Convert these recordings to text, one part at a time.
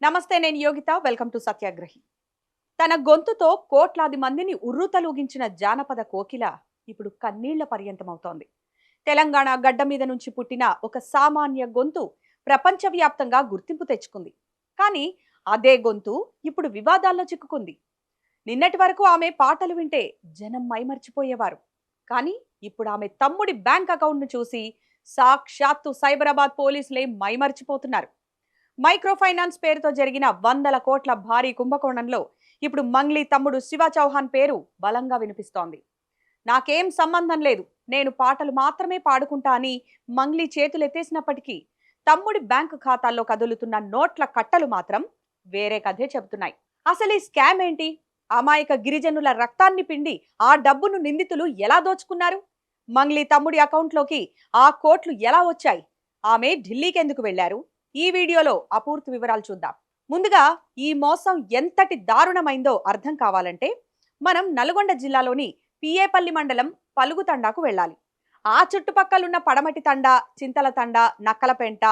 నమస్తే, నేను Yogita. Welcome to సత్యాగ్రహి. తన గొంతుతో కోట్లాది మందిని ఉర్రూతలూగించిన జానపద కోకిల ఇప్పుడు కన్నీళ్ల పర్యంతమవుతోంది. తెలంగాణ గడ్డ మీద నుంచి పుట్టిన ఒక సామాన్య గొంతు ప్రపంచవ్యాప్తంగా గుర్తింపు తెచ్చుకుంది. కానీ అదే గొంతు ఇప్పుడు వివాదాల్లో చిక్కుకుంది. నిన్నటి వరకు ఆమె పాటలు వింటే జనం మైమర్చిపోయేవారు. కానీ ఇప్పుడు ఆమె తమ్ముడి బ్యాంక్ అకౌంట్ను చూసి సాక్షాత్తు సైబరాబాద్ పోలీసులే మైమర్చిపోతున్నారు. మైక్రో ఫైనాన్స్ పేరుతో జరిగిన వందల కోట్ల భారీ కుంభకోణంలో ఇప్పుడు మంగ్లీ తమ్ముడు శివ చౌహాన్ పేరు బలంగా వినిపిస్తోంది. నాకేం సంబంధం లేదు, నేను పాటలు మాత్రమే పాడుకుంటా అని మంగ్లీ చేతులెత్తేసినప్పటికీ తమ్ముడి బ్యాంకు ఖాతాల్లో కదులుతున్న నోట్ల కట్టలు మాత్రం వేరే కథే చెబుతున్నాయి. అసలు ఈ స్కామ్ ఏంటి? అమాయక గిరిజనుల రక్తాన్ని పిండి ఆ డబ్బును నిందితులు ఎలా దోచుకున్నారు? మంగ్లీ తమ్ముడి అకౌంట్లోకి ఆ కోట్లు ఎలా వచ్చాయి? ఆమె ఢిల్లీకి ఎందుకు వెళ్లారు? ఈ వీడియోలో అపూర్తి వివరాలు చూద్దాం. ముందుగా ఈ మోసం ఎంతటి దారుణమైందో అర్థం కావాలంటే మనం నల్గొండ జిల్లాలోని పిఏపల్లి మండలం పలుగు తండాకు వెళ్ళాలి. ఆ చుట్టుపక్కలున్న పడమటి తండా, చింతల తండా, నక్కలపెంట,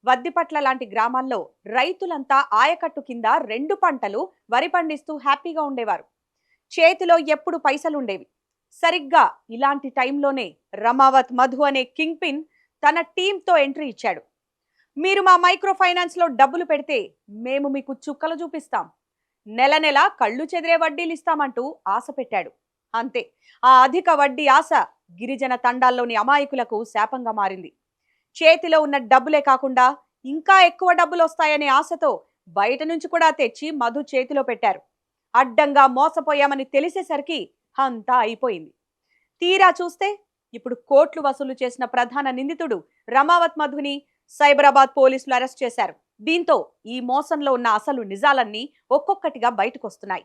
వద్దిపట్ల లాంటి గ్రామాల్లో రైతులంతా ఆయకట్టు కింద 2 పంటలు వరి పండిస్తూ హ్యాపీగా ఉండేవారు. చేతిలో ఎప్పుడు పైసలుండేవి. సరిగ్గా ఇలాంటి టైంలోనే రమావత్ మధు అనే కింగ్ పిన్ తన టీంతో ఎంట్రీ ఇచ్చాడు. మీరు మా మైక్రో ఫైనాన్స్ లో డబ్బులు పెడితే మేము మీకు చుక్కలు చూపిస్తాం, నెల నెల కళ్ళు చెదిరే వడ్డీలు ఇస్తామంటూ ఆశ పెట్టాడు. అంతే, ఆ అధిక వడ్డీ ఆశ గిరిజన తండాల్లోని అమాయకులకు శాపంగా మారింది. చేతిలో ఉన్న డబ్బులే కాకుండా ఇంకా ఎక్కువ డబ్బులు వస్తాయనే ఆశతో బయట నుంచి కూడా తెచ్చి మధు చేతిలో పెట్టారు. అడ్డంగా మోసపోయామని తెలిసేసరికి అంతా అయిపోయింది. తీరా చూస్తే ఇప్పుడు కోట్లు వసూలు చేసిన ప్రధాన నిందితుడు రమావత్ మధుని సైబరాబాద్ పోలీసులు అరెస్ట్ చేశారు. దీంతో ఈ మోసంలో ఉన్న అసలు నిజాలన్నీ ఒక్కొక్కటిగా బయటకొస్తున్నాయి.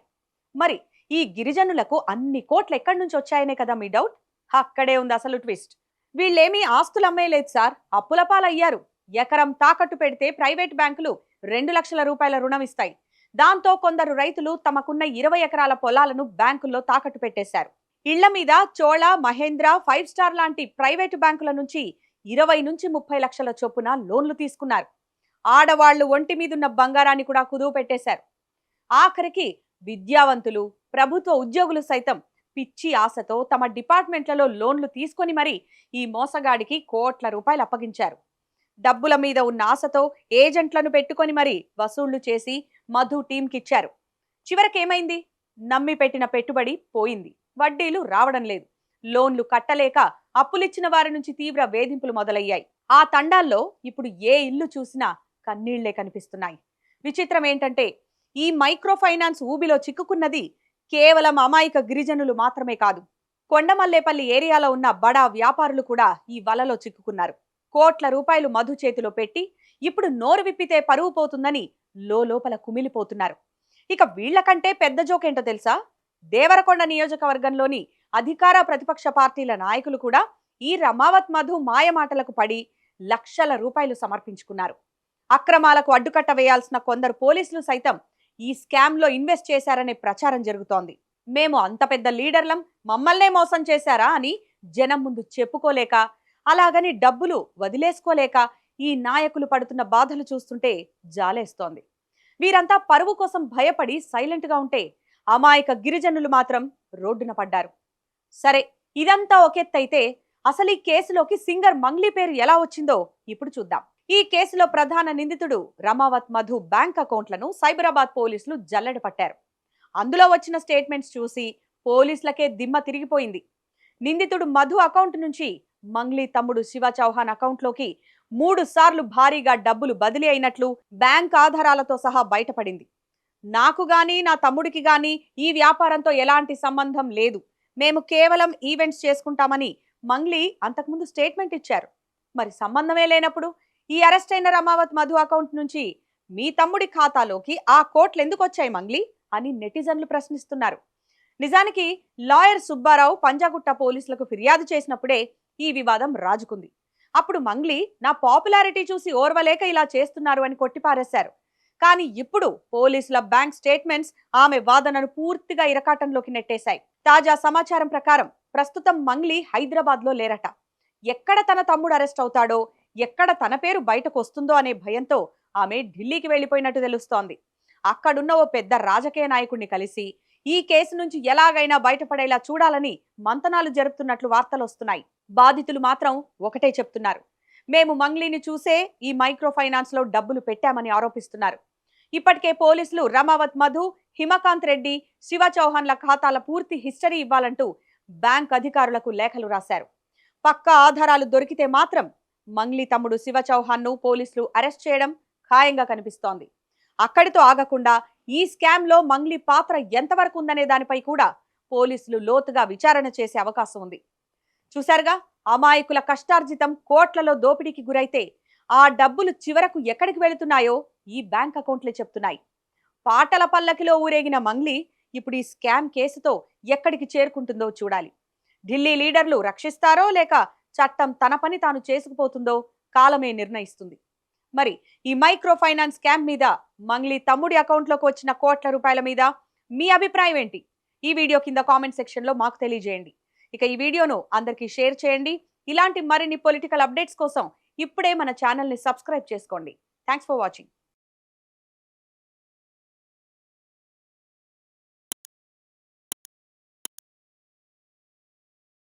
మరి ఈ గిరిజనులకు అన్ని కోట్లు ఎక్కడి నుంచి వచ్చాయనే కదా మీ డౌట్? అక్కడే ఉంది అసలు ట్విస్ట్. వీళ్ళేమీ ఆస్తులు అమ్మేయలేదు సార్, అప్పుల పాలయ్యారు. ఎకరం తాకట్టు పెడితే ప్రైవేట్ బ్యాంకులు 2 లక్షల రూపాయల రుణం ఇస్తాయి. దాంతో కొందరు రైతులు తమకున్న 20 ఎకరాల పొలాలను బ్యాంకుల్లో తాకట్టు పెట్టేశారు. ఇళ్ల మీద చోళ, మహేంద్ర, 5 స్టార్ లాంటి ప్రైవేటు బ్యాంకుల నుంచి 20 నుంచి 30 లక్షల చొప్పున లోన్లు తీసుకున్నారు. ఆడవాళ్లు ఒంటి మీదున్న బంగారాన్ని కూడా కుదువ పెట్టేశారు. ఆఖరికి విద్యావంతులు, ప్రభుత్వ ఉద్యోగులు సైతం పిచ్చి ఆశతో తమ డిపార్ట్మెంట్లలో లోన్లు తీసుకొని మరి ఈ మోసగాడికి కోట్ల రూపాయలు అప్పగించారు. డబ్బుల మీద ఉన్న ఆశతో ఏజెంట్లను పెట్టుకొని మరి వసూళ్లు చేసి మధు టీంకిచ్చారు. చివరికేమైంది? నమ్మి పెట్టిన పెట్టుబడి పోయింది, వడ్డీలు రావడం లేదు. లోన్లు కట్టలేక అప్పులిచ్చిన వారి నుంచి తీవ్ర వేధింపులు మొదలయ్యాయి. ఆ తండాల్లో ఇప్పుడు ఏ ఇల్లు చూసినా కన్నీళ్లే కనిపిస్తున్నాయి. విచిత్రం ఏంటంటే ఈ మైక్రో ఫైనాన్స్ ఊబిలో చిక్కుకున్నది కేవలం అమాయక గిరిజనులు మాత్రమే కాదు, కొండమల్లేపల్లి ఏరియాలో ఉన్న బడా వ్యాపారులు కూడా ఈ వలలో చిక్కుకున్నారు. కోట్ల రూపాయలు మధు చేతిలో పెట్టి ఇప్పుడు నోరు విప్పితే పరువు పోతుందని లోపల కుమిలిపోతున్నారు. ఇక వీళ్లకంటే పెద్ద జోకేంటో తెలుసా? దేవరకొండ నియోజకవర్గంలోని అధికార ప్రతిపక్ష పార్టీల నాయకులు కూడా ఈ రమావత్ మధు మాయమాటలకు పడి లక్షల రూపాయలు సమర్పించుకున్నారు. అక్రమాలకు అడ్డుకట్ట వేయాల్సిన కొందరు పోలీసులు సైతం ఈ స్కామ్ లో ఇన్వెస్ట్ చేశారనే ప్రచారం జరుగుతోంది. మేము అంత పెద్ద లీడర్లం, మమ్మల్నే మోసం చేశారా అని జనం ముందు చెప్పుకోలేక, అలాగని డబ్బులు వదిలేసుకోలేక ఈ నాయకులు పడుతున్న బాధలు చూస్తుంటే జాలేస్తోంది. వీరంతా పరువు కోసం భయపడి సైలెంట్ గా ఉంటే అమాయక గిరిజనులు మాత్రం రోడ్డున పడ్డారు. సరే, ఇదంతా ఒకెత్తైతే అసలు ఈ కేసులోకి సింగర్ మంగ్లీ పేరు ఎలా వచ్చిందో ఇప్పుడు చూద్దాం. ఈ కేసులో ప్రధాన నిందితుడు రమావత్ మధు బ్యాంక్ అకౌంట్లను సైబరాబాద్ పోలీసులు జల్లెడ పట్టారు. అందులో వచ్చిన స్టేట్మెంట్స్ చూసి పోలీసులకే దిమ్మ తిరిగిపోయింది. నిందితుడు మధు అకౌంట్ నుంచి మంగ్లీ తమ్ముడు శివ చౌహాన్ అకౌంట్లోకి 3 సార్లు భారీగా డబ్బులు బదిలీ అయినట్లు బ్యాంక్ ఆధారాలతో సహా బయటపడింది. నాకు గాని నా తమ్ముడికి గాని ఈ వ్యాపారంతో ఎలాంటి సంబంధం లేదు, మేము కేవలం ఈవెంట్స్ చేసుకుంటామని మంగ్లీ అంతకుముందు స్టేట్మెంట్ ఇచ్చారు. మరి సంబంధమే లేనప్పుడు ఈ అరెస్ట్ అయిన రమావత్ మధు అకౌంట్ నుంచి మీ తమ్ముడి ఖాతాలోకి ఆ కోట్లు ఎందుకు వచ్చాయి మంగ్లీ అని నెటిజన్లు ప్రశ్నిస్తున్నారు. నిజానికి లాయర్ సుబ్బారావు పంజాగుట్ట పోలీసులకు ఫిర్యాదు చేసినప్పుడే ఈ వివాదం రాజుకుంది. అప్పుడు మంగ్లీ నా పాపులారిటీ చూసి ఓర్వలేక ఇలా చేస్తున్నారు అని కొట్టిపారేశారు. కానీ ఇప్పుడు పోలీసుల బ్యాంక్ స్టేట్మెంట్స్ ఆమె వాదనను పూర్తిగా ఇరకాటంలోకి నెట్టేశాయి. తాజా సమాచారం ప్రకారం ప్రస్తుతం మంగ్లీ హైదరాబాద్ లో లేరట. ఎక్కడ తన తమ్ముడు అరెస్ట్ అవుతాడో, ఎక్కడ తన పేరు బయటకు వస్తుందో అనే భయంతో ఆమె ఢిల్లీకి వెళ్లిపోయినట్టు తెలుస్తోంది. అక్కడున్న ఓ పెద్ద రాజకీయ నాయకుడిని కలిసి ఈ కేసు నుంచి ఎలాగైనా బయటపడేలా చూడాలని మంతనాలు జరుపుతున్నట్లు వార్తలు వస్తున్నాయి. బాధితులు మాత్రం ఒకటే చెప్తున్నారు, మేము మంగ్లీని చూసే ఈ మైక్రో ఫైనాన్స్ లో డబ్బులు పెట్టామని ఆరోపిస్తున్నారు. ఇప్పటికే పోలీసులు రమావత్ మధు, హిమకాంత్ రెడ్డి, శివ చౌహాన్ల ఖాతాల పూర్తి హిస్టరీ ఇవ్వాలంటూ బ్యాంక్ అధికారులకు లేఖలు రాశారు. పక్కా ఆధారాలు దొరికితే మాత్రం మంగ్లీ తమ్ముడు శివ చౌహాన్ ను పోలీసులు అరెస్ట్ చేయడం ఖాయంగా కనిపిస్తోంది. అక్కడితో ఆగకుండా ఈ స్కామ్ లో మంగ్లీ పాత్ర ఎంతవరకు ఉందనే దానిపై కూడా పోలీసులు లోతుగా విచారణ చేసే అవకాశం ఉంది. చూశారుగా, అమాయకుల కష్టార్జితం కోట్లలో దోపిడీకి గురైతే ఆ డబ్బులు చివరకు ఎక్కడికి వెళుతున్నాయో ఈ బ్యాంక్ అకౌంట్లే చెప్తున్నాయి. పాటల పల్లకిలో ఊరేగిన మంగ్లీ ఇప్పుడు ఈ స్కామ్ కేసుతో ఎక్కడికి చేరుకుంటుందో చూడాలి. ఢిల్లీ లీడర్లు రక్షిస్తారో లేక చట్టం తన పని తాను చేసుకుపోతుందో కాలమే నిర్ణయిస్తుంది. మరి ఈ మైక్రో ఫైనాన్స్ స్కామ్ మీద, మంగ్లీ తమ్ముడి అకౌంట్లోకి వచ్చిన కోట్ల రూపాయల మీద మీ అభిప్రాయం ఏంటి? ఈ వీడియో కింద కామెంట్ సెక్షన్ లో మాకు తెలియజేయండి. ఇక ఈ వీడియోను అందరికీ షేర్ చేయండి. ఇలాంటి మరిన్ని పొలిటికల్ అప్డేట్స్ కోసం ఇప్పుడే మన ఛానల్ ని సబ్స్క్రైబ్ చేసుకోండి. Thanks for watching.